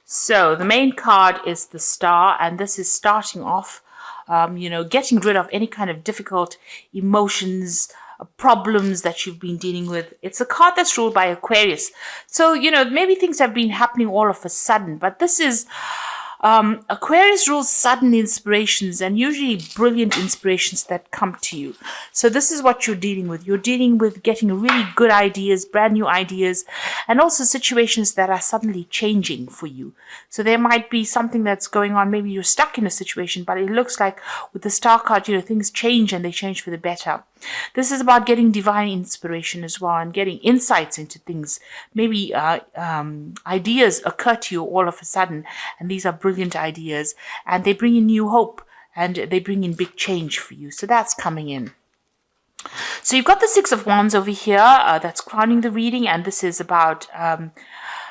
So the main card is the Star, and this is starting off, getting rid of any kind of difficult emotions, problems that you've been dealing with. It's a card that's ruled by Aquarius. So, maybe things have been happening all of a sudden, but this is Aquarius rules sudden inspirations and usually brilliant inspirations that come to you. So this is what you're dealing with. You're dealing with getting really good ideas, brand new ideas, and also situations that are suddenly changing for you. So there might be something that's going on. Maybe you're stuck in a situation, but it looks like with the Star card, things change and they change for the better. This is about getting divine inspiration as well and getting insights into things. Maybe ideas occur to you all of a sudden, and these are brilliant ideas, and they bring in new hope and they bring in big change for you. So that's coming in. So you've got the Six of Wands over here that's crowning the reading, and this is about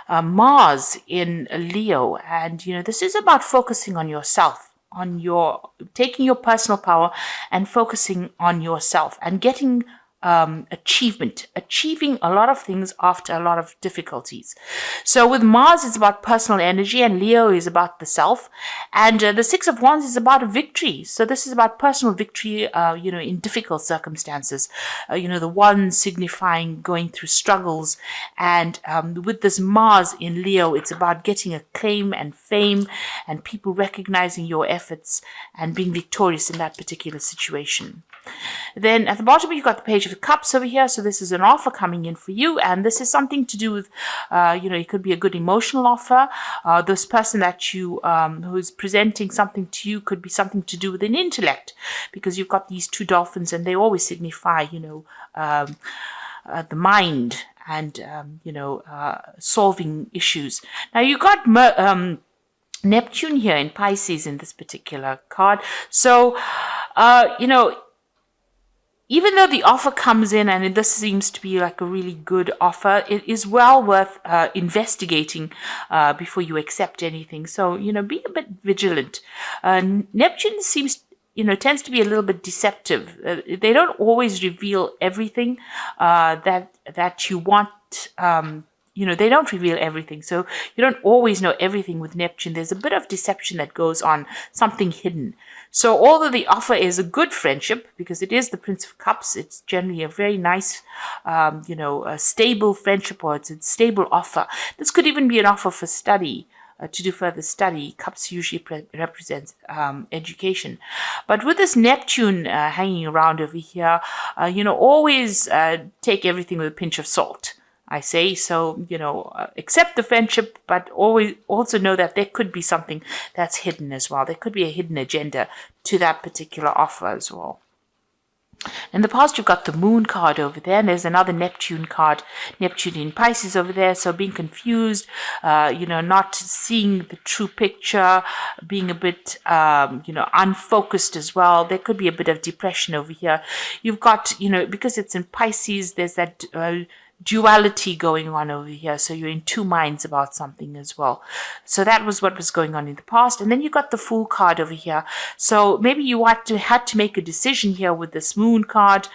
Mars in Leo, and this is about focusing on yourself, on taking your personal power and focusing on yourself and getting achieving a lot of things after a lot of difficulties. So with Mars, it's about personal energy, and Leo is about the self, and the Six of Wands is about a victory. So this is about personal victory, in difficult circumstances. The one signifying going through struggles, and with this Mars in Leo, it's about getting acclaim and fame, and people recognizing your efforts and being victorious in that particular situation. Then at the bottom, you've got the Page of Cups over here. So this is an offer coming in for you. And this is something to do with, it could be a good emotional offer. This person that you, who's presenting something to you could be something to do with an intellect, because you've got these two dolphins and they always signify, the mind and, solving issues. Now you've got Neptune here in Pisces in this particular card. So, even though the offer comes in and this seems to be like a really good offer, it is well worth investigating before you accept anything. So, be a bit vigilant. Neptune tends to be a little bit deceptive. They don't always reveal everything that you want. They don't reveal everything. So you don't always know everything with Neptune. There's a bit of deception that goes on, something hidden. So although the offer is a good friendship, because it is the Prince of Cups, it's generally a very nice, a stable friendship, or it's a stable offer. This could even be an offer for study. To do further study. Cups usually represents education. But with this Neptune hanging around over here, always take everything with a pinch of salt. I say so, accept the friendship, but always also know that there could be something that's hidden as well. There could be a hidden agenda to that particular offer as well. In the past, you've got the Moon card over there, and there's another Neptune card, Neptune in Pisces over there. So being confused, not seeing the true picture, being a bit, unfocused as well. There could be a bit of depression over here. You've got, because it's in Pisces, there's that duality going on over here. So you're in two minds about something as well. So that was what was going on in the past. And then you got the Fool card over here. So maybe you had to make a decision here with this Moon card,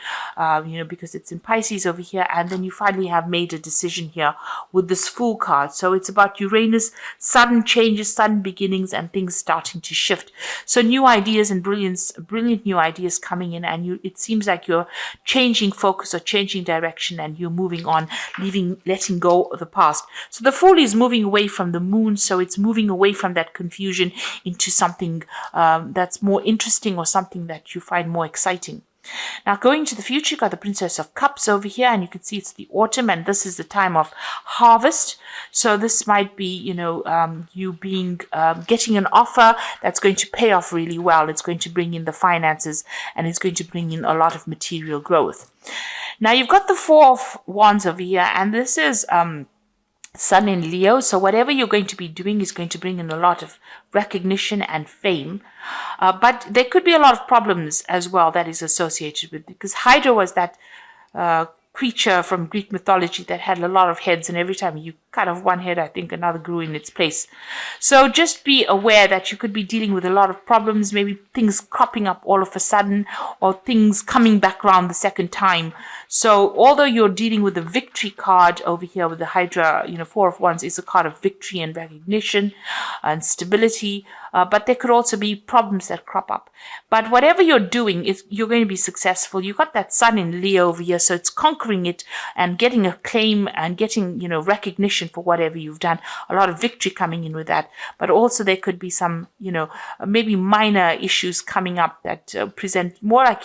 because it's in Pisces over here. And then you finally have made a decision here with this Fool card. So it's about Uranus, sudden changes, sudden beginnings, and things starting to shift. So new ideas and brilliant new ideas coming in, and it seems like you're changing focus or changing direction, and you're moving on, letting go of the past. So the Fool is moving away from the Moon, so it's moving away from that confusion into something that's more interesting, or something that you find more exciting. Now, going to the future, you've got the Princess of Cups over here, and you can see it's the autumn, and this is the time of harvest. So this might be, you getting an offer that's going to pay off really well. It's going to bring in the finances, and it's going to bring in a lot of material growth. Now, you've got the Four of Wands over here, and this is Sun in Leo. So whatever you're going to be doing is going to bring in a lot of recognition and fame. But there could be a lot of problems as well that is associated with it, because Hydra was that creature from Greek mythology that had a lot of heads, and every time you cut off one head, I think another grew in its place. So just be aware that you could be dealing with a lot of problems, maybe things cropping up all of a sudden, or things coming back around the second time. So although you're dealing with the victory card over here with the Hydra, Four of Wands is a card of victory and recognition and stability, but there could also be problems that crop up. But whatever you're doing, you're going to be successful. You got that Sun in Leo over here, so it's conquering it and getting acclaim and getting, recognition for whatever you've done. A lot of victory coming in with that. But also there could be some, maybe minor issues coming up that present more like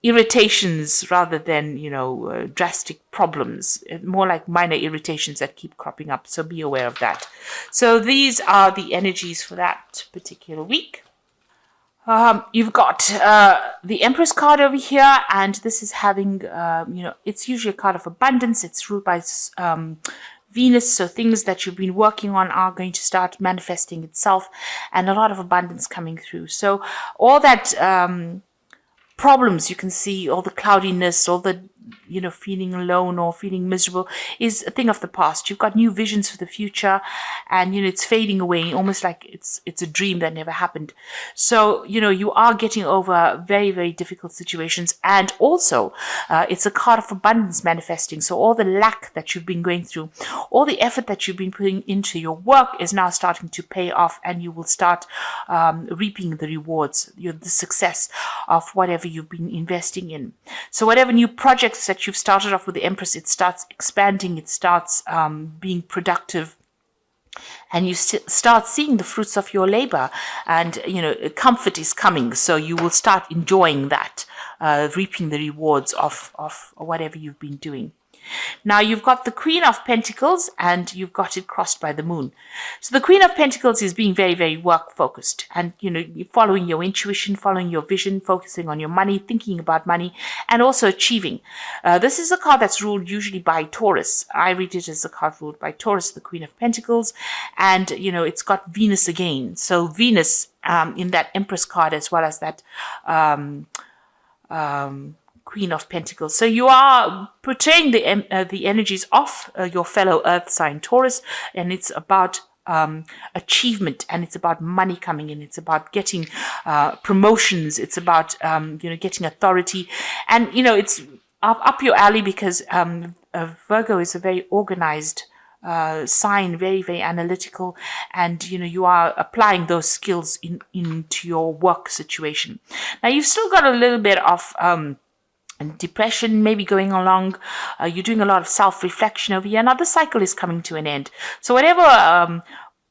irritations rather than, drastic problems, more like minor irritations that keep cropping up. So be aware of that. So these are the energies for that particular week. You've got the Empress card over here, and this is having, it's usually a card of abundance. It's ruled by Venus, so things that you've been working on are going to start manifesting itself, and a lot of abundance coming through. So all that problems you can see, all the cloudiness, all the feeling alone or feeling miserable is a thing of the past. You've got new visions for the future, and it's fading away, almost like it's a dream that never happened. So you are getting over very, very difficult situations, and also it's a card of abundance manifesting. So all the lack that you've been going through, all the effort that you've been putting into your work is now starting to pay off, and you will start reaping the rewards, the success of whatever you've been investing in. So whatever new projects that you've started off with the Empress, it starts expanding, it starts being productive, and you start seeing the fruits of your labor, and comfort is coming, so you will start enjoying that, reaping the rewards of whatever you've been doing. Now you've got the Queen of Pentacles, and you've got it crossed by the Moon. So the Queen of Pentacles is being very, very work focused, and following your intuition, following your vision, focusing on your money, thinking about money, and also achieving. This is a card that's ruled usually by Taurus. I read it as a card ruled by Taurus, the Queen of Pentacles, and it's got Venus again. So Venus in that Empress card, as well as that Queen of Pentacles. So you are portraying the energies of your fellow Earth sign Taurus, and it's about achievement, and it's about money coming in. It's about getting promotions. It's about getting authority, and it's up your alley, because Virgo is a very organized sign, very, very analytical, and you are applying those skills into your work situation. Now you've still got a little bit of depression maybe going along. You're doing a lot of self-reflection over here. Now the cycle is coming to an end. So whatever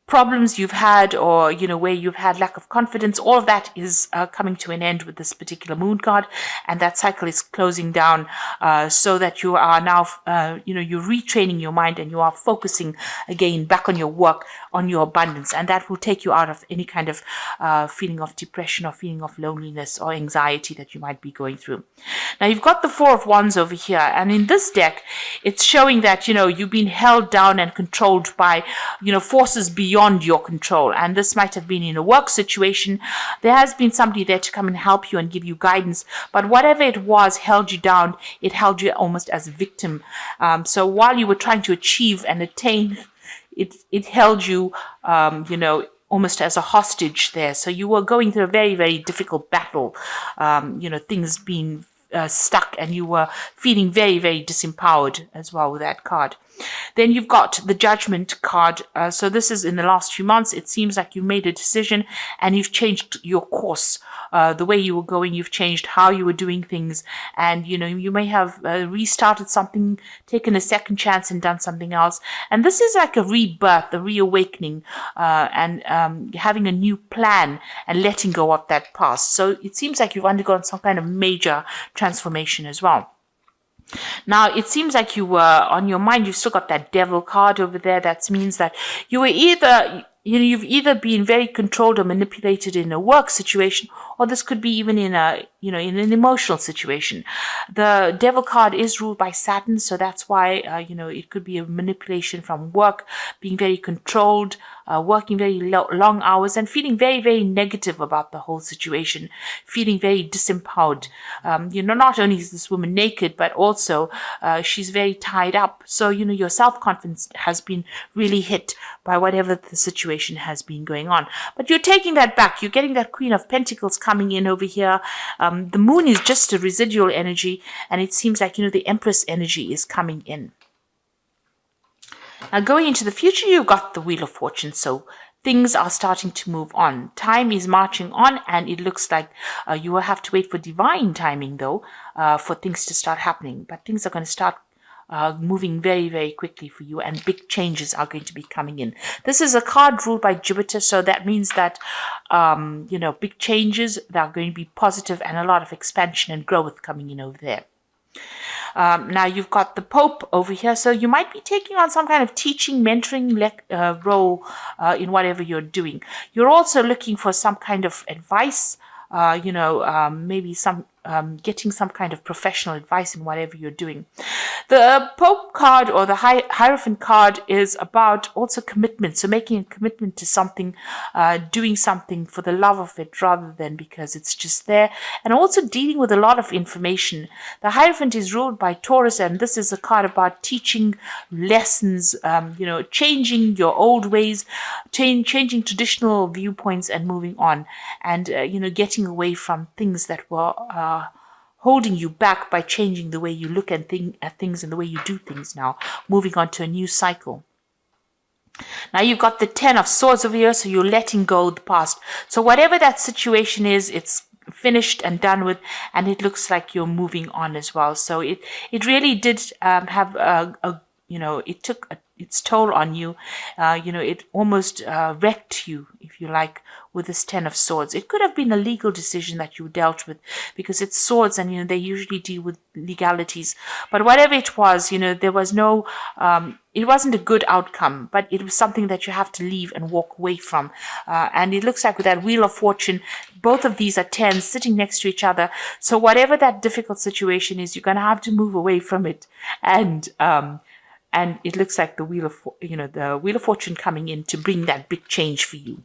problems you've had, or where you've had lack of confidence, all of that is coming to an end with this particular Moon card, and that cycle is closing down, so that you are now you're retraining your mind, and you are focusing again back on your work, on your abundance, and that will take you out of any kind of feeling of depression or feeling of loneliness or anxiety that you might be going through. Now you've got the Four of Wands over here, and in this deck it's showing that you've been held down and controlled by forces beyond your control, and this might have been in a work situation. There has been somebody there to come and help you and give you guidance, but whatever it was held you down. It held you almost as a victim. So while you were trying to achieve and attain, it held you almost as a hostage there. So you were going through a very, very difficult battle, things being stuck, and you were feeling very, very disempowered as well with that card. Then you've got the Judgment card. So this is in the last few months. It seems like you made a decision and you've changed your course. The way you were going, you've changed how you were doing things. And, you may have restarted something, taken a second chance and done something else. And this is like a rebirth, a reawakening, and having a new plan and letting go of that past. So it seems like you've undergone some kind of major transformation as well. Now, it seems like you were on your mind, you've still got that Devil card over there. That means that you were either, you've either been very controlled or manipulated in a work situation, or this could be even in a, in an emotional situation. The Devil card is ruled by Saturn, so that's why, it could be a manipulation from work, being very controlled, working very long hours and feeling very, very negative about the whole situation, feeling very disempowered. Not only is this woman naked, but also she's very tied up. So, your self-confidence has been really hit by whatever the situation has been going on. But you're taking that back. You're getting that Queen of Pentacles coming in over here. The moon is just a residual energy, and it seems like, the Empress energy is coming in. Now, going into the future, you've got the Wheel of Fortune. So things are starting to move on. Time is marching on, and it looks like you will have to wait for divine timing, though, for things to start happening. But things are going to start moving very, very quickly for you, and big changes are going to be coming in. This is a card ruled by Jupiter, so that means that, big changes that are going to be positive and a lot of expansion and growth coming in over there. Now you've got the Pope over here, so you might be taking on some kind of teaching, mentoring role in whatever you're doing. You're also looking for some kind of advice, maybe getting some kind of professional advice in whatever you're doing. The Pope card or the Hierophant card is about also commitment. So making a commitment to something, doing something for the love of it rather than because it's just there, and also dealing with a lot of information. The Hierophant is ruled by Taurus, and this is a card about teaching lessons, changing your old ways, changing traditional viewpoints and moving on, and, getting away from things that were holding you back by changing the way you look at things and the way you do things now, moving on to a new cycle. Now you've got the 10 of Swords over here, so you're letting go of the past. So whatever that situation is, it's finished and done with, and it looks like you're moving on as well. So it really did have it took its toll on you. It almost wrecked you, if you like, with this 10 of Swords. It could have been a legal decision that you dealt with, because it's swords and, they usually deal with legalities. But whatever it was, there was no, it wasn't a good outcome, but it was something that you have to leave and walk away from. And it looks like with that Wheel of Fortune, both of these are 10s sitting next to each other. So whatever that difficult situation is, you're going to have to move away from it. And it looks like the Wheel of Fortune coming in to bring that big change for you.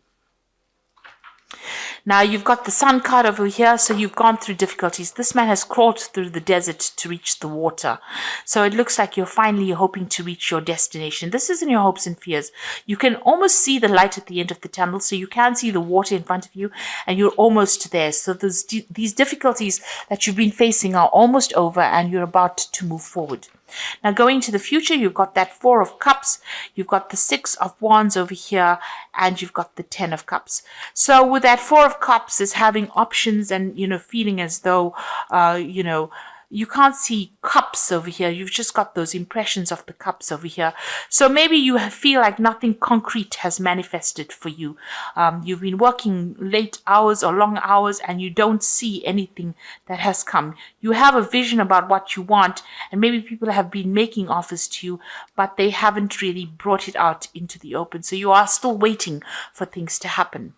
Now you've got the Sun card over here, so you've gone through difficulties. This man has crawled through the desert to reach the water. So it looks like you're finally hoping to reach your destination. This isn't your hopes and fears. You can almost see the light at the end of the tunnel, so you can see the water in front of you, and you're almost there. So these difficulties that you've been facing are almost over, and you're about to move forward. Now going to the future, you've got that 4 of Cups, you've got the 6 of Wands over here, and you've got the 10 of Cups. So with that 4 of Cups is having options and, feeling as though, you can't see cups over here. You've just got those impressions of the cups over here. So maybe you feel like nothing concrete has manifested for you. You've been working late hours or long hours, and you don't see anything that has come. You have a vision about what you want, and maybe people have been making offers to you, but they haven't really brought it out into the open. So you are still waiting for things to happen.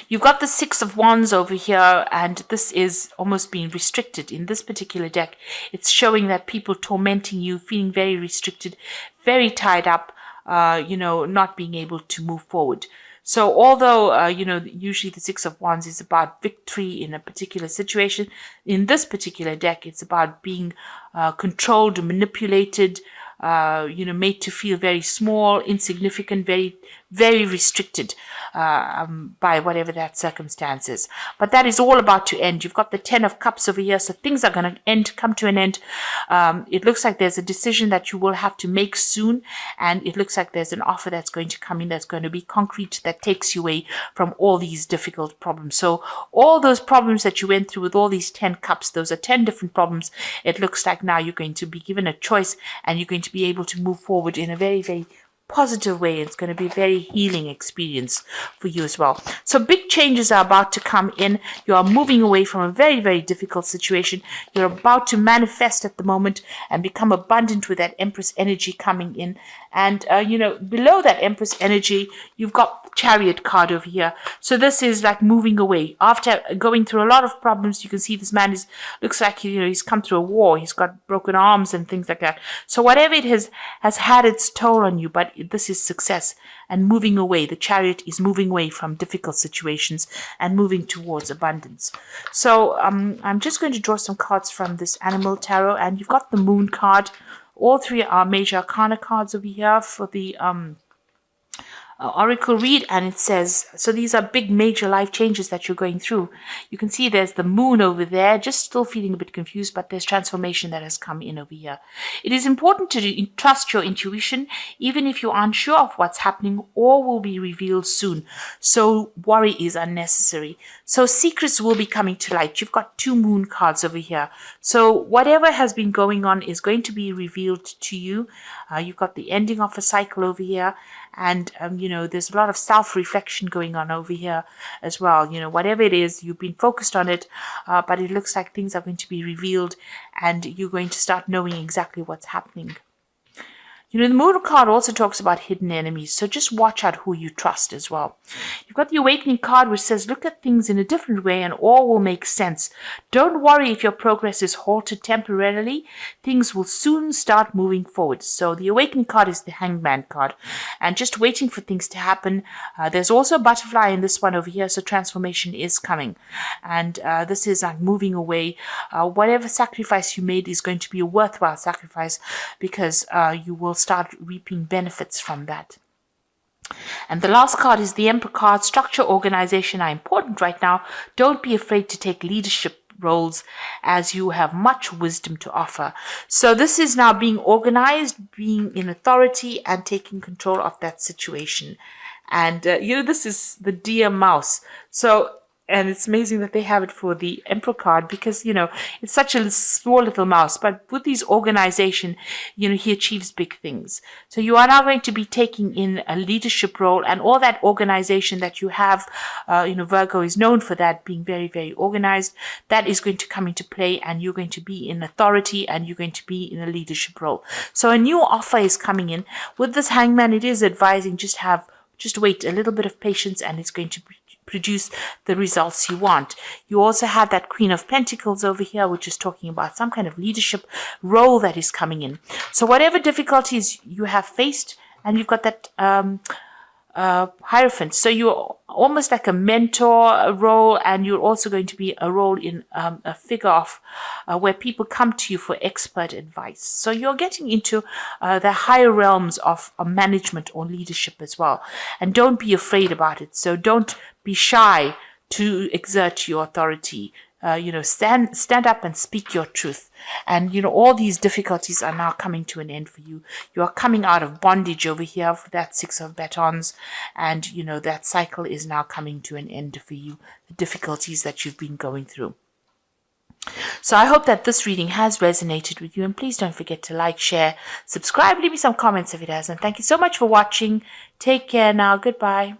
You've got the 6 of Wands over here, and this is almost being restricted. In this particular deck, it's showing that people tormenting you, feeling very restricted, very tied up, not being able to move forward. So although, usually the 6 of Wands is about victory in a particular situation, in this particular deck, it's about being controlled, manipulated, made to feel very small, insignificant, very, very restricted by whatever that circumstance is. But that is all about to end. You've got the 10 of Cups over here, so things are going to come to an end. It looks like there's a decision that you will have to make soon, and it looks like there's an offer that's going to come in that's going to be concrete, that takes you away from all these difficult problems. So all those problems that you went through with all these 10 cups, those are 10 different problems. It looks like now you're going to be given a choice, and you're going to be able to move forward in a very, very positive way. It's going to be a very healing experience for you as well. So big changes are about to come in. You are moving away from a very, very difficult situation. You're about to manifest at the moment and become abundant with that Empress energy coming in. And, below that Empress energy, you've got the Chariot card over here. So this is like moving away. After going through a lot of problems, you can see this man looks like, he's come through a war. He's got broken arms and things like that. So whatever it has had its toll on you, but like this is success and moving away. The Chariot is moving away from difficult situations and moving towards abundance. So I'm just going to draw some cards from this Animal Tarot, and you've got the Moon card. All three are major arcana cards over here for the oracle read, and it says, so these are big major life changes that you're going through. You can see there's the moon over there, just still feeling a bit confused, but there's transformation that has come in over here. It is important to trust your intuition, even if you're unsure of what's happening. All will be revealed soon, so worry is unnecessary. So secrets will be coming to light. You've got two moon cards over here, so whatever has been going on is going to be revealed to you. You've got the ending of a cycle over here, and there's a lot of self-reflection going on over here as well. Whatever it is, you've been focused on it, but it looks like things are going to be revealed, and you're going to start knowing exactly what's happening. The Moon card also talks about hidden enemies, so just watch out who you trust as well. You've got the Awakening card, which says, look at things in a different way and all will make sense. Don't worry if your progress is halted temporarily. Things will soon start moving forward. So the Awakening card is the Hangman card, and just waiting for things to happen. There's also a butterfly in this one over here, so transformation is coming. And this is like moving away. Whatever sacrifice you made is going to be a worthwhile sacrifice, because you will start reaping benefits from that. And the last card is the Emperor card. Structure, organization are important right now. Don't be afraid to take leadership roles, as you have much wisdom to offer. So this is now being organized, being in authority, and taking control of that situation. And this is the Deer Mouse. And it's amazing that they have it for the Emperor card, because, it's such a small little mouse. But with his organization, he achieves big things. So you are now going to be taking in a leadership role, and all that organization that you have, Virgo is known for that, being very, very organized. That is going to come into play, and you're going to be in authority, and you're going to be in a leadership role. So a new offer is coming in. With this Hangman, it is advising just wait a little bit of patience, and it's going to produce the results you want. You also have that Queen of Pentacles over here, which is talking about some kind of leadership role that is coming in. So whatever difficulties you have faced, and you've got that Hierophant. So you're almost like a mentor role, and you're also going to be a role in a figure of where people come to you for expert advice. So you're getting into the higher realms of management or leadership as well. And don't be afraid about it. So don't be shy to exert your authority. Stand up and speak your truth. And, all these difficulties are now coming to an end for you. You are coming out of bondage over here for that Six of Batons. And, that cycle is now coming to an end for you, the difficulties that you've been going through. So I hope that this reading has resonated with you. And please don't forget to like, share, subscribe, leave me some comments if it has. And thank you so much for watching. Take care now. Goodbye.